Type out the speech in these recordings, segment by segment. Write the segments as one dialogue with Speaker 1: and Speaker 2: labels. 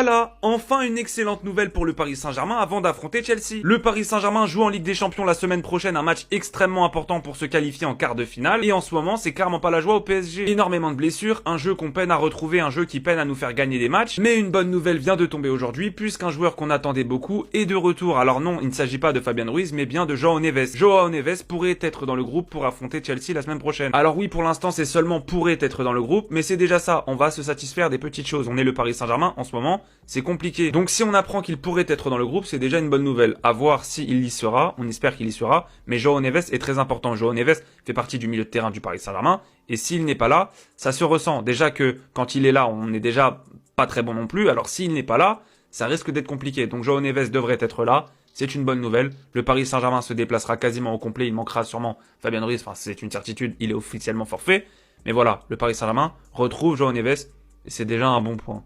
Speaker 1: Voilà, enfin une excellente nouvelle pour le Paris Saint-Germain avant d'affronter Chelsea. Le Paris Saint-Germain joue en Ligue des Champions la semaine prochaine, un match extrêmement important pour se qualifier en quart de finale, et en ce moment c'est clairement pas la joie au PSG. Énormément de blessures, un jeu qu'on peine à retrouver, un jeu qui peine à nous faire gagner des matchs, mais une bonne nouvelle vient de tomber aujourd'hui puisqu'un joueur qu'on attendait beaucoup est de retour. Alors non, il ne s'agit pas de Fabian Ruiz, mais bien de João Neves. João Neves pourrait être dans le groupe pour affronter Chelsea la semaine prochaine. Alors oui, pour l'instant c'est seulement pourrait être dans le groupe, mais c'est déjà ça, on va se satisfaire des petites choses. On est le Paris Saint-Germain en ce moment, c'est compliqué. Donc si on apprend qu'il pourrait être dans le groupe, c'est déjà une bonne nouvelle. À voir s'il y sera, on espère qu'il y sera, mais João Neves est très important. João Neves fait partie du milieu de terrain du Paris Saint-Germain, et s'il n'est pas là, ça se ressent. Déjà que quand il est là, on n'est déjà pas très bon non plus, alors s'il n'est pas là, ça risque d'être compliqué. Donc João Neves devrait être là, c'est une bonne nouvelle. Le Paris Saint-Germain se déplacera quasiment au complet, il manquera sûrement Fabian Ruiz, enfin c'est une certitude, il est officiellement forfait. Mais voilà, le Paris Saint-Germain retrouve João Neves, et c'est déjà un bon point.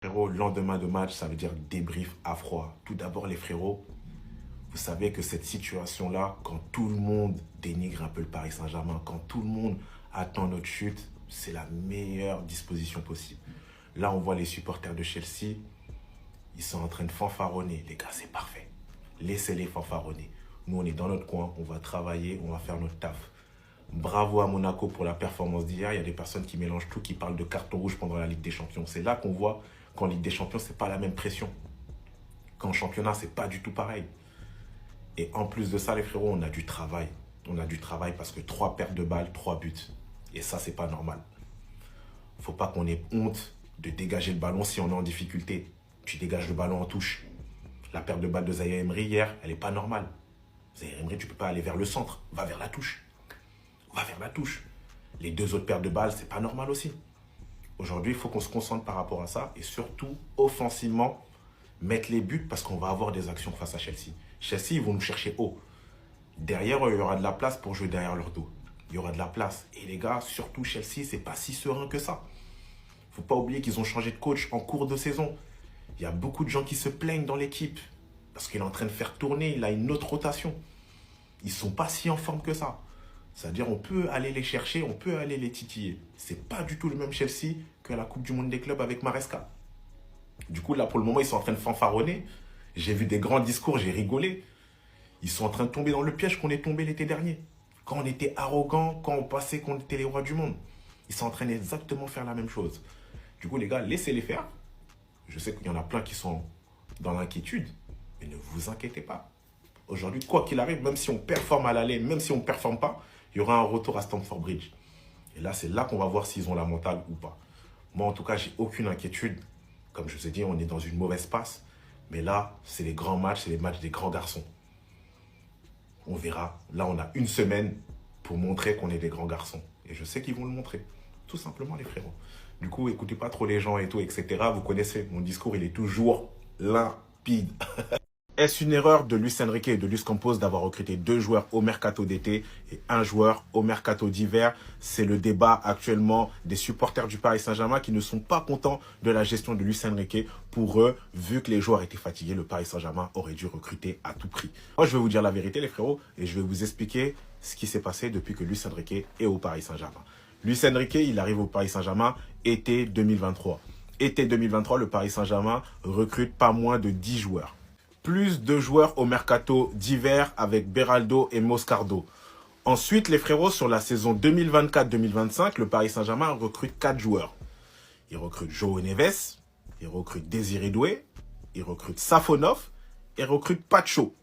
Speaker 2: Frérot, lendemain de match, ça veut dire débrief à froid. Tout d'abord, les frérots, vous savez que cette situation-là, quand tout le monde dénigre un peu le Paris Saint-Germain, quand tout le monde attend notre chute, c'est la meilleure disposition possible. Là, on voit les supporters de Chelsea, ils sont en train de fanfaronner. Les gars, c'est parfait. Laissez-les fanfaronner. Nous, on est dans notre coin, on va travailler, on va faire notre taf. Bravo à Monaco pour la performance d'hier. Il y a des personnes qui mélangent tout, qui parlent de carton rouge pendant la Ligue des Champions. C'est là qu'on voit qu'en Ligue des Champions, c'est pas la même pression. Qu'en championnat, c'est pas du tout pareil. Et en plus de ça, les frérots, on a du travail. On a du travail parce que 3 pertes de balles, 3 buts. Et ça, c'est pas normal. Faut pas qu'on ait honte de dégager le ballon si on est en difficulté. Tu dégages le ballon en touche. La perte de balle de Zaïre Emery hier, elle est pas normale. Zaïre Emery, tu peux pas aller vers le centre. Va vers la touche. Va vers la touche. Les 2 autres pertes de balles, c'est pas normal aussi. Aujourd'hui, il faut qu'on se concentre par rapport à ça et surtout, offensivement, mettre les buts parce qu'on va avoir des actions face à Chelsea. Chelsea, ils vont nous chercher haut. Derrière, il y aura de la place pour jouer derrière leur dos. Il y aura de la place. Et les gars, surtout Chelsea, c'est pas si serein que ça. Faut pas oublier qu'ils ont changé de coach en cours de saison. Il y a beaucoup de gens qui se plaignent dans l'équipe parce qu'il est en train de faire tourner, il a une autre rotation. Ils sont pas si en forme que ça. C'est-à-dire on peut aller les chercher, on peut aller les titiller. C'est pas du tout le même Chelsea que la Coupe du Monde des clubs avec Maresca. Du coup, là, pour le moment, ils sont en train de fanfaronner. J'ai vu des grands discours, j'ai rigolé. Ils sont en train de tomber dans le piège qu'on est tombé l'été dernier. Quand on était arrogant, quand on pensait qu'on était les rois du monde. Ils sont en train d'exactement faire la même chose. Du coup, les gars, laissez-les faire. Je sais qu'il y en a plein qui sont dans l'inquiétude, mais ne vous inquiétez pas. Aujourd'hui, quoi qu'il arrive, même si on performe à l'aller, même si on ne performe pas, il y aura un retour à Stamford Bridge. Et là, c'est là qu'on va voir s'ils ont la mentale ou pas. Moi, en tout cas, j'ai aucune inquiétude. Comme je vous ai dit, on est dans une mauvaise passe. Mais là, c'est les grands matchs, c'est les matchs des grands garçons. On verra. Là, on a une semaine pour montrer qu'on est des grands garçons. Et je sais qu'ils vont le montrer. Tout simplement, les frérots. Du coup, écoutez pas trop les gens et tout, etc. Vous connaissez, mon discours, il est toujours limpide. Est-ce une erreur de Luis Enrique et de Luis Campos d'avoir recruté 2 joueurs au mercato d'été et 1 joueur au mercato d'hiver? C'est le débat actuellement des supporters du Paris Saint-Germain qui ne sont pas contents de la gestion de Luis Enrique. Pour eux, vu que les joueurs étaient fatigués, le Paris Saint-Germain aurait dû recruter à tout prix. Moi, je vais vous dire la vérité, les frérots, et je vais vous expliquer ce qui s'est passé depuis que Luis Enrique est au Paris Saint-Germain. Luis Enrique, il arrive au Paris Saint-Germain été 2023. Été 2023, le Paris Saint-Germain recrute pas moins de 10 joueurs. Plus de joueurs au mercato d'hiver avec Beraldo et Moscardo. Ensuite, les frérots, sur la saison 2024-2025, le Paris Saint-Germain recrute 4 joueurs. Il recrute João Neves, il recrute Désiré Doué, il recrute Safonov et il recrute Pacho.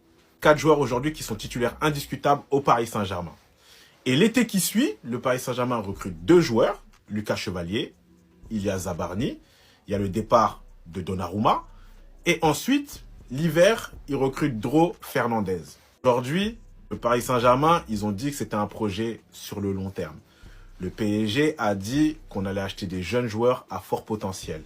Speaker 2: 4 joueurs aujourd'hui qui sont titulaires indiscutables au Paris Saint-Germain. Et l'été qui suit, le Paris Saint-Germain recrute 2 joueurs, Lucas Chevalier, Ilya Zabarny, il y a le départ de Donnarumma, et ensuite, l'hiver, ils recrutent Dro Fernandez. Aujourd'hui, le Paris Saint-Germain, ils ont dit que c'était un projet sur le long terme. Le PSG a dit qu'on allait acheter des jeunes joueurs à fort potentiel.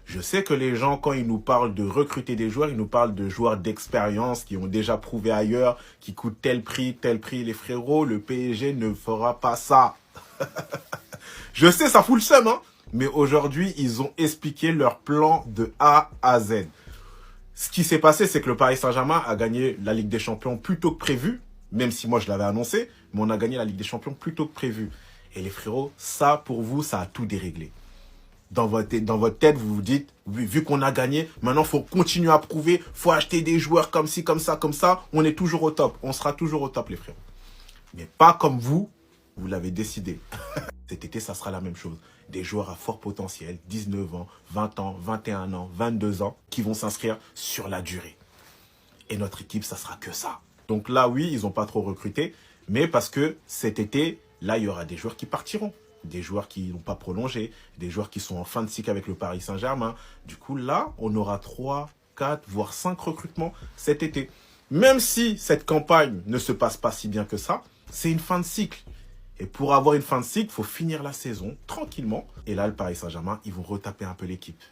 Speaker 2: Je sais que les gens, quand ils nous parlent de recruter des joueurs, ils nous parlent de joueurs d'expérience qui ont déjà prouvé ailleurs, qui coûtent tel prix. Les frérots, le PSG ne fera pas ça. Je sais, ça fout le seum, hein. Mais aujourd'hui, ils ont expliqué leur plan de A à Z. Ce qui s'est passé, c'est que le Paris Saint-Germain a gagné la Ligue des Champions plus tôt que prévu, même si moi je l'avais annoncé, mais on a gagné la Ligue des Champions plus tôt que prévu. Et les frérots, ça pour vous, ça a tout déréglé. dans votre tête, vous vous dites, vu qu'on a gagné, maintenant, il faut continuer à prouver, faut acheter des joueurs comme ci, comme ça, on est toujours au top. On sera toujours au top, les frères. Mais pas comme vous l'avez décidé. Cet été, ça sera la même chose. Des joueurs à fort potentiel, 19 ans, 20 ans, 21 ans, 22 ans, qui vont s'inscrire sur la durée. Et notre équipe, ça sera que ça. Donc là, oui, ils n'ont pas trop recruté, mais parce que cet été, là, il y aura des joueurs qui partiront. Des joueurs qui n'ont pas prolongé, des joueurs qui sont en fin de cycle avec le Paris Saint-Germain. Du coup, là, on aura 3, 4, voire 5 recrutements cet été. Même si cette campagne ne se passe pas si bien que ça, c'est une fin de cycle. Et pour avoir une fin de cycle, il faut finir la saison tranquillement. Et là, le Paris Saint-Germain, ils vont retaper un peu l'équipe.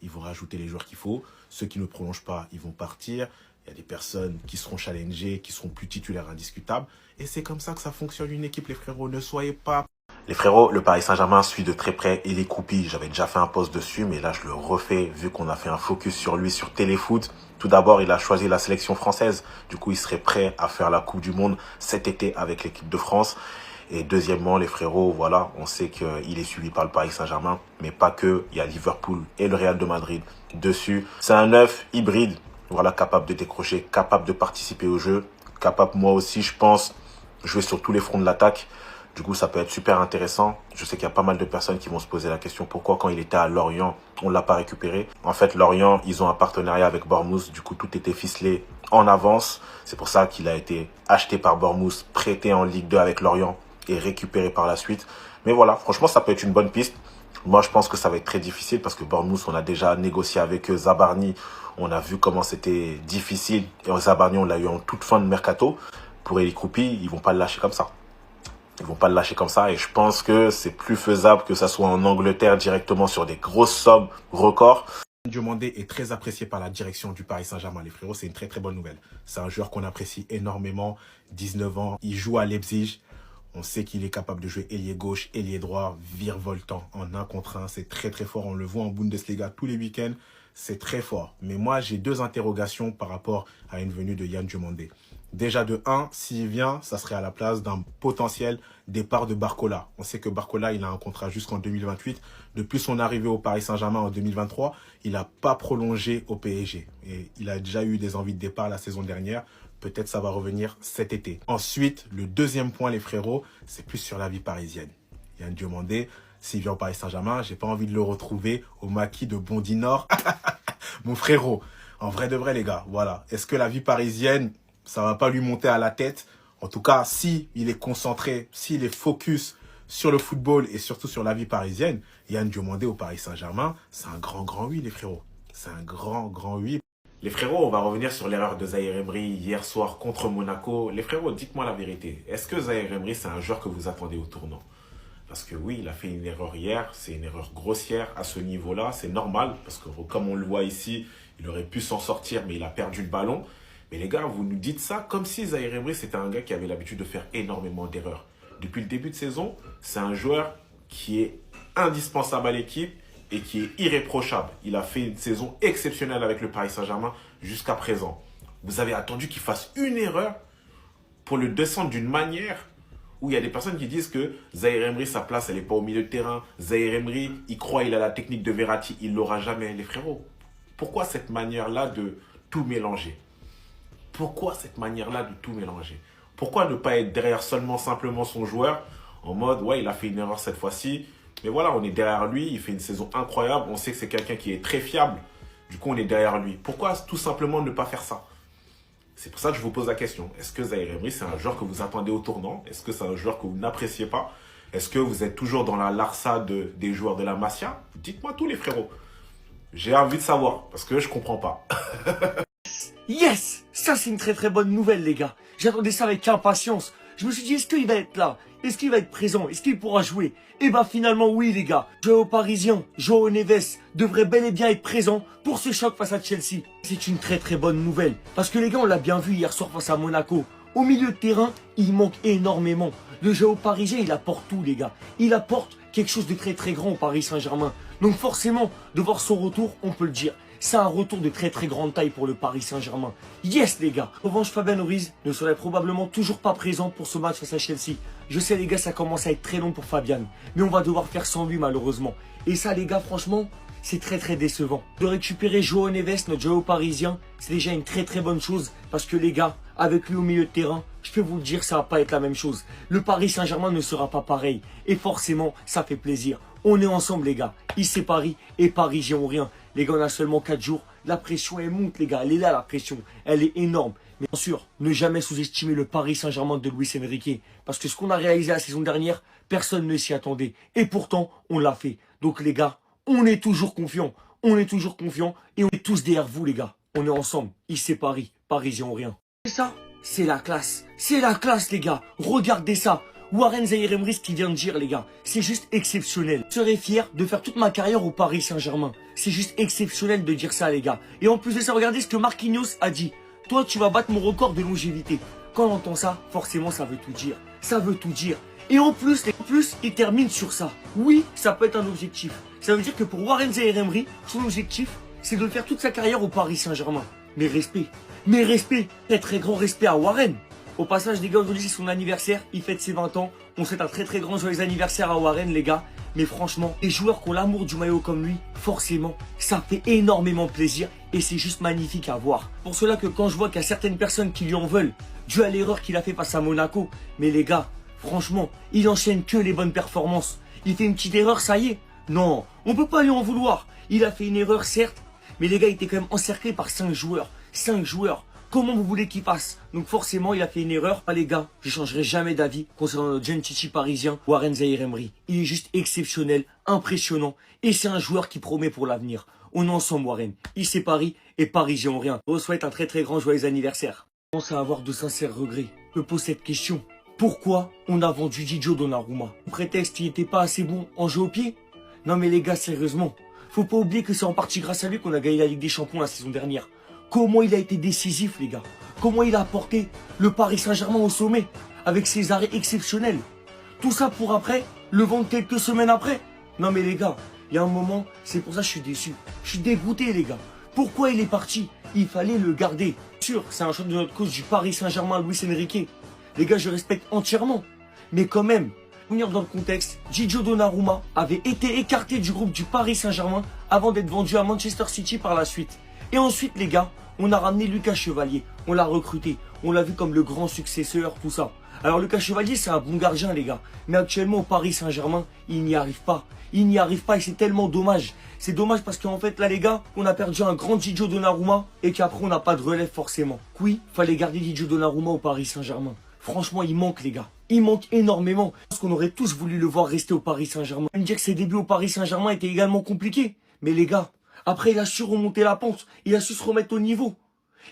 Speaker 2: Ils vont rajouter les joueurs qu'il faut. Ceux qui ne prolongent pas, ils vont partir. Il y a des personnes qui seront challengées, qui seront plus titulaires indiscutables. Et c'est comme ça que ça fonctionne une équipe, les frérots. Ne soyez pas... Les frérots, le Paris Saint-Germain suit de très près Elie Koupi. J'avais déjà fait un post dessus, mais là, je le refais vu qu'on a fait un focus sur lui sur Téléfoot. Tout d'abord, il a choisi la sélection française. Du coup, il serait prêt à faire la Coupe du Monde cet été avec l'équipe de France. Et deuxièmement, les frérots, voilà, on sait qu'il est suivi par le Paris Saint-Germain, mais pas que. Il y a Liverpool et le Real de Madrid dessus. C'est un œuf hybride, voilà, capable de décrocher, capable de participer au jeu, capable, moi aussi, je pense, jouer sur tous les fronts de l'attaque. Du coup, ça peut être super intéressant. Je sais qu'il y a pas mal de personnes qui vont se poser la question pourquoi, quand il était à Lorient, on ne l'a pas récupéré. En fait, Lorient, ils ont un partenariat avec Bournemouth. Du coup, tout était ficelé en avance. C'est pour ça qu'il a été acheté par Bournemouth, prêté en Ligue 2 avec Lorient et récupéré par la suite. Mais voilà, franchement, ça peut être une bonne piste. Moi, je pense que ça va être très difficile parce que Bournemouth, on a déjà négocié avec Zabarni. On a vu comment c'était difficile. Et Zabarni, on l'a eu en toute fin de mercato. Pour Elie Koupi, ils vont pas le lâcher comme ça. Ils vont pas le lâcher comme ça. Et je pense que c'est plus faisable que ça soit en Angleterre directement sur des grosses sommes records. Diomandé est très apprécié par la direction du Paris Saint-Germain, les frérots. C'est une très très bonne nouvelle. C'est un joueur qu'on apprécie énormément. 19 ans, il joue à Leipzig. On sait qu'il est capable de jouer ailier gauche, ailier droit, virevoltant en 1 contre 1. C'est très très fort. On le voit en Bundesliga tous les week-ends. C'est très fort. Mais moi, j'ai 2 interrogations par rapport à une venue de Yann Diomandé. Déjà de 1, s'il vient, ça serait à la place d'un potentiel départ de Barcola. On sait que Barcola, il a un contrat jusqu'en 2028. Depuis son arrivée au Paris Saint-Germain en 2023, il n'a pas prolongé au PSG. Et il a déjà eu des envies de départ la saison dernière. Peut-être ça va revenir cet été. Ensuite, le deuxième point, les frérots, c'est plus sur la vie parisienne. Yann Diomandé, s'il vient au Paris Saint-Germain, j'ai pas envie de le retrouver au maquis de Bondy Nord. Mon frérot, en vrai de vrai, les gars, voilà. Est-ce que la vie parisienne, ça va pas lui monter à la tête? En tout cas, si il est concentré, s'il est focus sur le football et surtout sur la vie parisienne, Yann Diomandé au Paris Saint-Germain, c'est un grand oui, les frérots. C'est un grand oui. Les frérots, on va revenir sur l'erreur de Zahir Emery hier soir contre Monaco. Les frérots, dites-moi la vérité. Est-ce que Zahir Emery, c'est un joueur que vous attendez au tournant? Parce que oui, il a fait une erreur hier. C'est une erreur grossière à ce niveau-là. C'est normal parce que comme on le voit ici, il aurait pu s'en sortir, mais il a perdu le ballon. Mais les gars, vous nous dites ça comme si Zahir Emery, c'était un gars qui avait l'habitude de faire énormément d'erreurs. Depuis le début de saison, c'est un joueur qui est indispensable à l'équipe et qui est irréprochable. Il a fait une saison exceptionnelle avec le Paris Saint-Germain jusqu'à présent. Vous avez attendu qu'il fasse une erreur pour le descendre d'une manière où il y a des personnes qui disent que Zahir Emery, sa place, elle n'est pas au milieu de terrain. Zahir Emery, il croit qu'il a la technique de Verratti, il ne l'aura jamais. Les frérots, pourquoi cette manière-là de tout mélanger? Pourquoi cette manière-là de tout mélanger? Pourquoi ne pas être derrière simplement son joueur en mode, ouais, il a fait une erreur cette fois-ci, mais voilà, on est derrière lui, il fait une saison incroyable, on sait que c'est quelqu'un qui est très fiable, du coup on est derrière lui. Pourquoi tout simplement ne pas faire ça? C'est pour ça que je vous pose la question. Est-ce que Zahir Emery, c'est un joueur que vous attendez au tournant? Est-ce que c'est un joueur que vous n'appréciez pas? Est-ce que vous êtes toujours dans la larsa des joueurs de la Masia? Dites-moi tout, les frérots. J'ai envie de savoir, parce que je comprends pas.
Speaker 3: Yes! Ça, c'est une très bonne nouvelle, les gars. J'attendais ça avec impatience. Je me suis dit, est-ce qu'il va être là? Est-ce qu'il va être présent? Est-ce qu'il pourra jouer? Et bah finalement, oui, les gars. Joao Parisien, Joao Neves devrait bel et bien être présent pour ce choc face à Chelsea. C'est une très bonne nouvelle. Parce que les gars, on l'a bien vu hier soir face à Monaco. Au milieu de terrain, il manque énormément. Le Joao Parisien, il apporte tout, les gars. Il apporte quelque chose de très grand au Paris Saint-Germain. Donc forcément, de voir son retour, on peut le dire. C'est un retour de très très grande taille pour le Paris Saint-Germain. Yes les gars. En revanche, Fabien Ruiz ne serait probablement toujours pas présent pour ce match face à Chelsea. Je sais les gars, ça commence à être très long pour Fabian, mais on va devoir faire sans lui malheureusement. Et ça les gars, franchement, c'est très très décevant. De récupérer João Neves, notre joueur parisien, c'est déjà une très très bonne chose. Parce que les gars, avec lui au milieu de terrain, je peux vous le dire, ça va pas être la même chose. Le Paris Saint-Germain ne sera pas pareil. Et forcément, ça fait plaisir. On est ensemble les gars. Ici Paris et Paris n'y ont rien. Les gars, on a seulement 4 jours. La pression, elle monte les gars. Elle est là la pression. Elle est énorme. Mais bien sûr, ne jamais sous-estimer le Paris Saint-Germain de Luis Enrique. Parce que ce qu'on a réalisé la saison dernière, personne ne s'y attendait. Et pourtant, on l'a fait. Donc les gars, on est toujours confiants. On est toujours confiants. Et on est tous derrière vous les gars. On est ensemble. Ici Paris. Paris n'y ont rien. Et ça, c'est la classe. C'est la classe les gars. Regardez ça. Warren Zaïre-Emery, ce qu'il vient de dire les gars, c'est juste exceptionnel. Je serais fier de faire toute ma carrière au Paris Saint-Germain. C'est juste exceptionnel de dire ça les gars. Et en plus de ça, regardez ce que Marquinhos a dit. Toi, tu vas battre mon record de longévité. Quand on entend ça, forcément, ça veut tout dire. Ça veut tout dire. Et en plus, il termine sur ça. Oui, ça peut être un objectif. Ça veut dire que pour Warren Zaïre-Emery, son objectif, c'est de faire toute sa carrière au Paris Saint-Germain. Mais respect. Mais respect. Très très grand respect à Warren. Au passage, les gars, aujourd'hui, c'est son anniversaire. Il fête ses 20 ans. On souhaite un très très grand joyeux anniversaire à Warren, les gars. Mais franchement, les joueurs qui ont l'amour du maillot comme lui, forcément, ça fait énormément plaisir. Et c'est juste magnifique à voir. Pour cela que quand je vois qu'il y a certaines personnes qui lui en veulent, dû à l'erreur qu'il a fait face à Monaco. Mais les gars, franchement, il enchaîne que les bonnes performances. Il fait une petite erreur, ça y est. Non, on peut pas lui en vouloir. Il a fait une erreur, certes. Mais les gars, il était quand même encerclé par 5 joueurs. 5 joueurs. Comment vous voulez qu'il passe? Donc forcément, il a fait une erreur. Ah les gars, je changerai jamais d'avis concernant notre jeune Chichi parisien, Warren Zaïre-Emery. Il est juste exceptionnel, impressionnant. Et c'est un joueur qui promet pour l'avenir. On est ensemble, Warren. Ici Paris et Parisien ont rien. Je vous souhaite un très très grand joyeux anniversaire. Je commence à avoir de sincères regrets. Je me pose cette question. Pourquoi on a vendu Gigio Donnarumma? Le prétexte, il n'était pas assez bon en jeu au pied? Non mais les gars, sérieusement. Faut pas oublier que c'est en partie grâce à lui qu'on a gagné la Ligue des Champions la saison dernière. Comment il a été décisif, les gars. Comment il a apporté le Paris Saint-Germain au sommet, avec ses arrêts exceptionnels. Tout ça pour après, le vendre quelques semaines après. Non mais les gars, il y a un moment, c'est pour ça que je suis déçu. Je suis dégoûté, les gars. Pourquoi il est parti? Il fallait le garder. Sûr, c'est un choix de notre coach du Paris Saint-Germain, Luis Enrique. Les gars, je respecte entièrement. Mais quand même, pour venir dans le contexte, Gigio Donnarumma avait été écarté du groupe du Paris Saint-Germain avant d'être vendu à Manchester City par la suite. Et ensuite, les gars, on a ramené Lucas Chevalier. On l'a recruté. On l'a vu comme le grand successeur, tout ça. Alors, Lucas Chevalier, c'est un bon gardien, les gars. Mais actuellement, au Paris Saint-Germain, il n'y arrive pas. Il n'y arrive pas et c'est tellement dommage. C'est dommage parce qu'en fait, là, les gars, on a perdu un grand Gigio Donnarumma et qu'après, on n'a pas de relève forcément. Oui, fallait garder Gigio Donnarumma au Paris Saint-Germain. Franchement, il manque, les gars. Il manque énormément. Parce qu'on aurait tous voulu le voir rester au Paris Saint-Germain. On me dire que ses débuts au Paris Saint-Germain étaient également compliqués. Mais les gars, après, il a su remonter la pente. Il a su se remettre au niveau.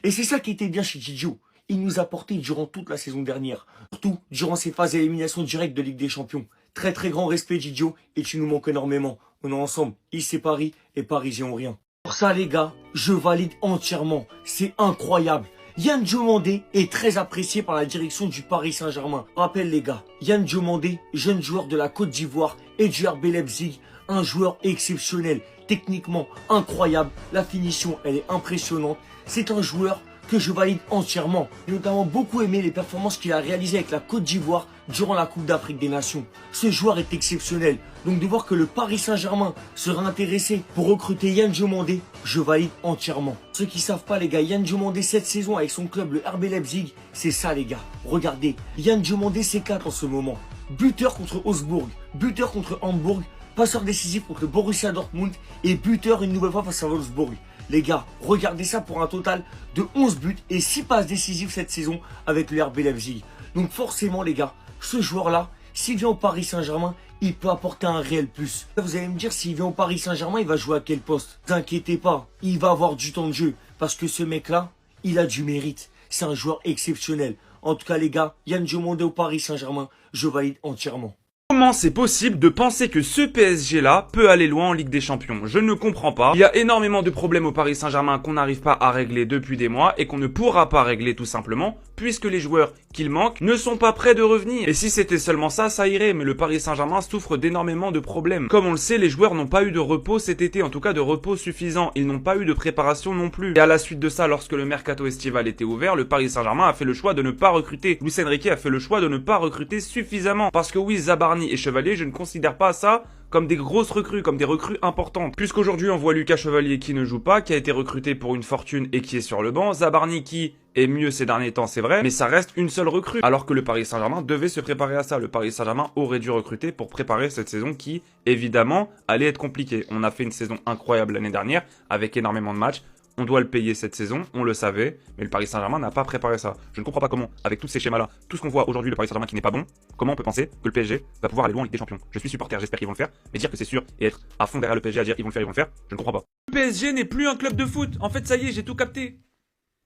Speaker 3: Et c'est ça qui était bien chez Gigio. Il nous a porté durant toute la saison dernière. Surtout durant ces phases d'élimination directe de Ligue des Champions. Très très grand respect Gigio. Et tu nous manques énormément. On est ensemble. Ici Paris et Parisien ont rien. Pour ça les gars, je valide entièrement. C'est incroyable. Yann Diomandé est très apprécié par la direction du Paris Saint-Germain. Rappel les gars, Yann Diomandé, jeune joueur de la Côte d'Ivoire et du RB Leipzig. Un joueur exceptionnel. Techniquement incroyable, la finition elle est impressionnante, c'est un joueur que je valide entièrement. J'ai notamment beaucoup aimé les performances qu'il a réalisées avec la Côte d'Ivoire durant la Coupe d'Afrique des Nations. Ce joueur est exceptionnel, donc de voir que le Paris Saint-Germain sera intéressé pour recruter Yann Diomandé, je valide entièrement. Ceux qui savent pas les gars, Yann Diomandé cette saison avec son club le RB Leipzig, c'est ça les gars. Regardez, Yann Diomandé s'éclate en ce moment. Buteur contre Augsbourg, buteur contre Hambourg, passeur décisif contre le Borussia Dortmund et buteur une nouvelle fois face à Wolfsburg. Les gars, regardez ça pour un total de 11 buts et 6 passes décisives cette saison avec le RB Leipzig. Donc forcément les gars, ce joueur-là, s'il vient au Paris Saint-Germain, il peut apporter un réel plus. Vous allez me dire, s'il vient au Paris Saint-Germain, il va jouer à quel poste? Ne vous inquiétez pas, il va avoir du temps de jeu. Parce que ce mec-là, il a du mérite. C'est un joueur exceptionnel. En tout cas les gars, Yann Diomandé au Paris Saint-Germain, je valide entièrement.
Speaker 1: Comment c'est possible de penser que ce PSG-là peut aller loin en Ligue des Champions? Je ne comprends pas. Il y a énormément de problèmes au Paris Saint-Germain qu'on n'arrive pas à régler depuis des mois et qu'on ne pourra pas régler tout simplement puisque les joueurs qu'il manque ne sont pas prêts de revenir. Et si c'était seulement ça, ça irait, mais le Paris Saint-Germain souffre d'énormément de problèmes. Comme on le sait, les joueurs n'ont pas eu de repos cet été, en tout cas de repos suffisant. Ils n'ont pas eu de préparation non plus. Et à la suite de ça, lorsque le mercato estival était ouvert, le Paris Saint-Germain a fait le choix de ne pas recruter. Luis Enrique a fait le choix de ne pas recruter suffisamment. Parce que oui, Zabarni et Chevalier, je ne considère pas ça comme des grosses recrues, comme des recrues importantes. Puisqu'aujourd'hui on voit Lucas Chevalier qui ne joue pas, qui a été recruté pour une fortune et qui est sur le banc. Zabarni qui est mieux ces derniers temps, c'est vrai, mais ça reste une seule recrue. Alors que le Paris Saint-Germain devait se préparer à ça. Le Paris Saint-Germain aurait dû recruter pour préparer cette saison qui, évidemment, allait être compliquée. On a fait une saison incroyable l'année dernière, avec énormément de matchs. On doit le payer cette saison, on le savait, mais le Paris Saint-Germain n'a pas préparé ça. Je ne comprends pas comment, avec tous ces schémas-là, tout ce qu'on voit aujourd'hui, le Paris Saint-Germain qui n'est pas bon, comment on peut penser que le PSG va pouvoir aller loin en Ligue des Champions. Je suis supporter, j'espère qu'ils vont le faire, mais dire que c'est sûr et être à fond derrière le PSG à dire ils vont le faire, je ne comprends pas. Le PSG n'est plus un club de foot. En fait, ça y est, j'ai tout capté.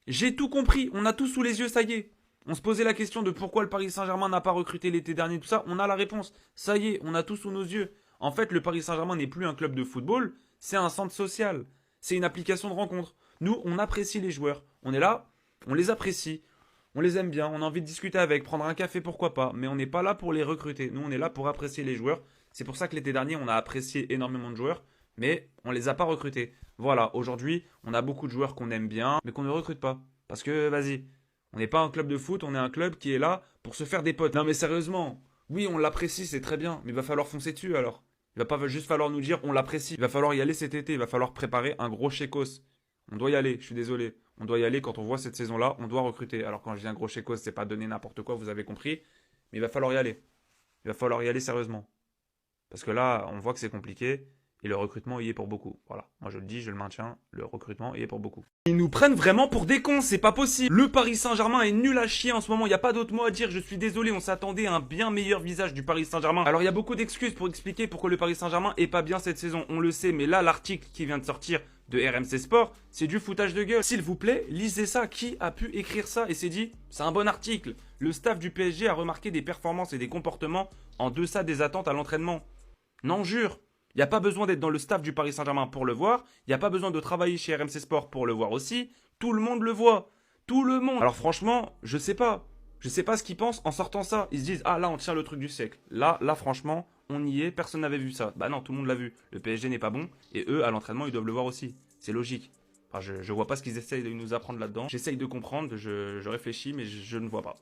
Speaker 1: J'ai tout compris, on a tout sous les yeux, ça y est. On se posait la question de pourquoi le Paris Saint-Germain n'a pas recruté l'été dernier, tout ça, on a la réponse. Ça y est, on a tout sous nos yeux. En fait, le Paris Saint-Germain n'est plus un club de football, c'est un centre social. C'est une application de rencontre. Nous, on apprécie les joueurs. On est là, on les apprécie, on les aime bien, on a envie de discuter avec, prendre un café, pourquoi pas. Mais on n'est pas là pour les recruter. Nous, on est là pour apprécier les joueurs. C'est pour ça que l'été dernier, on a apprécié énormément de joueurs, mais on les a pas recrutés. Voilà, aujourd'hui, on a beaucoup de joueurs qu'on aime bien, mais qu'on ne recrute pas. Parce que, vas-y, on n'est pas un club de foot, on est un club qui est là pour se faire des potes. Non mais sérieusement, oui, on l'apprécie, c'est très bien, mais il va falloir foncer dessus alors. Il va pas juste falloir nous dire on l'apprécie. Il va falloir y aller cet été, il va falloir préparer un gros chécos. On doit y aller, je suis désolé. On doit y aller quand on voit cette saison-là, on doit recruter. Alors quand je dis un gros chécos, c'est pas donner n'importe quoi, vous avez compris. Mais il va falloir y aller. Il va falloir y aller sérieusement. Parce que là, on voit que c'est compliqué. Et le recrutement y est pour beaucoup. Voilà, moi je le dis, je le maintiens, le recrutement y est pour beaucoup. Ils nous prennent vraiment pour des cons, c'est pas possible. Le Paris Saint-Germain est nul à chier en ce moment, il n'y a pas d'autre mot à dire, je suis désolé, on s'attendait à un bien meilleur visage du Paris Saint-Germain. Alors il y a beaucoup d'excuses pour expliquer pourquoi le Paris Saint-Germain est pas bien cette saison, on le sait, mais là l'article qui vient de sortir de RMC Sport, c'est du foutage de gueule. S'il vous plaît, lisez ça, qui a pu écrire ça et s'est dit, c'est un bon article. Le staff du PSG a remarqué des performances et des comportements en deçà des attentes à l'entraînement. Non, jure. Il n'y a pas besoin d'être dans le staff du Paris Saint-Germain pour le voir. Il n'y a pas besoin de travailler chez RMC Sport pour le voir aussi. Tout le monde le voit. Tout le monde. Alors franchement, je sais pas. Je sais pas ce qu'ils pensent en sortant ça. Ils se disent, ah là, on tient le truc du siècle. Là, franchement, on y est. Personne n'avait vu ça. Bah non, tout le monde l'a vu. Le PSG n'est pas bon. Et eux, à l'entraînement, ils doivent le voir aussi. C'est logique. Enfin, je vois pas ce qu'ils essayent de nous apprendre là-dedans. J'essaye de comprendre. Je réfléchis, mais je ne vois pas.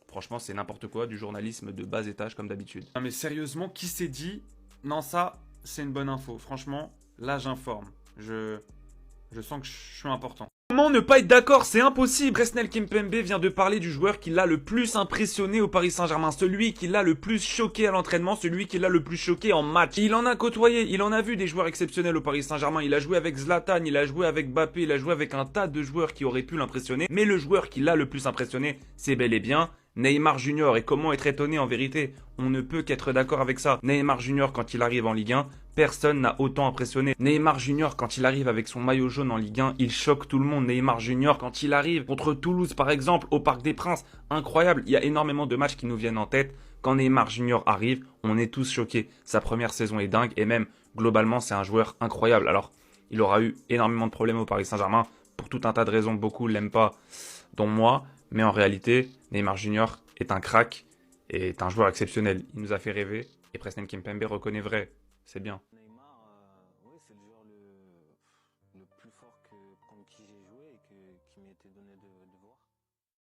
Speaker 1: Franchement, c'est n'importe quoi. Du journalisme de bas étage, comme d'habitude. Non mais sérieusement, qui s'est dit, non ça... C'est une bonne info. Franchement, là, j'informe. Je sens que je suis important. Comment ne pas être d'accord? C'est impossible. Presnel Kimpembe vient de parler du joueur qui l'a le plus impressionné au Paris Saint-Germain. Celui qui l'a le plus choqué à l'entraînement. Celui qui l'a le plus choqué en match. Il en a côtoyé. Il en a vu des joueurs exceptionnels au Paris Saint-Germain. Il a joué avec Zlatan. Il a joué avec Mbappé. Il a joué avec un tas de joueurs qui auraient pu l'impressionner. Mais le joueur qui l'a le plus impressionné, c'est bel et bien Neymar Junior. Et comment être étonné en vérité? On ne peut qu'être d'accord avec ça. Neymar Junior, quand il arrive en Ligue 1, personne n'a autant impressionné. Neymar Junior, quand il arrive avec son maillot jaune en Ligue 1, il choque tout le monde. Neymar Junior, quand il arrive contre Toulouse par exemple, au Parc des Princes, incroyable. Il y a énormément de matchs qui nous viennent en tête. Quand Neymar Junior arrive, on est tous choqués. Sa première saison est dingue et même globalement c'est un joueur incroyable. Alors il aura eu énormément de problèmes au Paris Saint-Germain pour tout un tas de raisons. Beaucoup ne l'aiment pas, dont moi. Mais en réalité, Neymar Junior est un crack et est un joueur exceptionnel. Il nous a fait rêver et Presnel Kimpembe reconnaît vrai. C'est bien.
Speaker 4: Neymar, oui, c'est le joueur le plus fort contre qui j'ai joué et qui m'était donné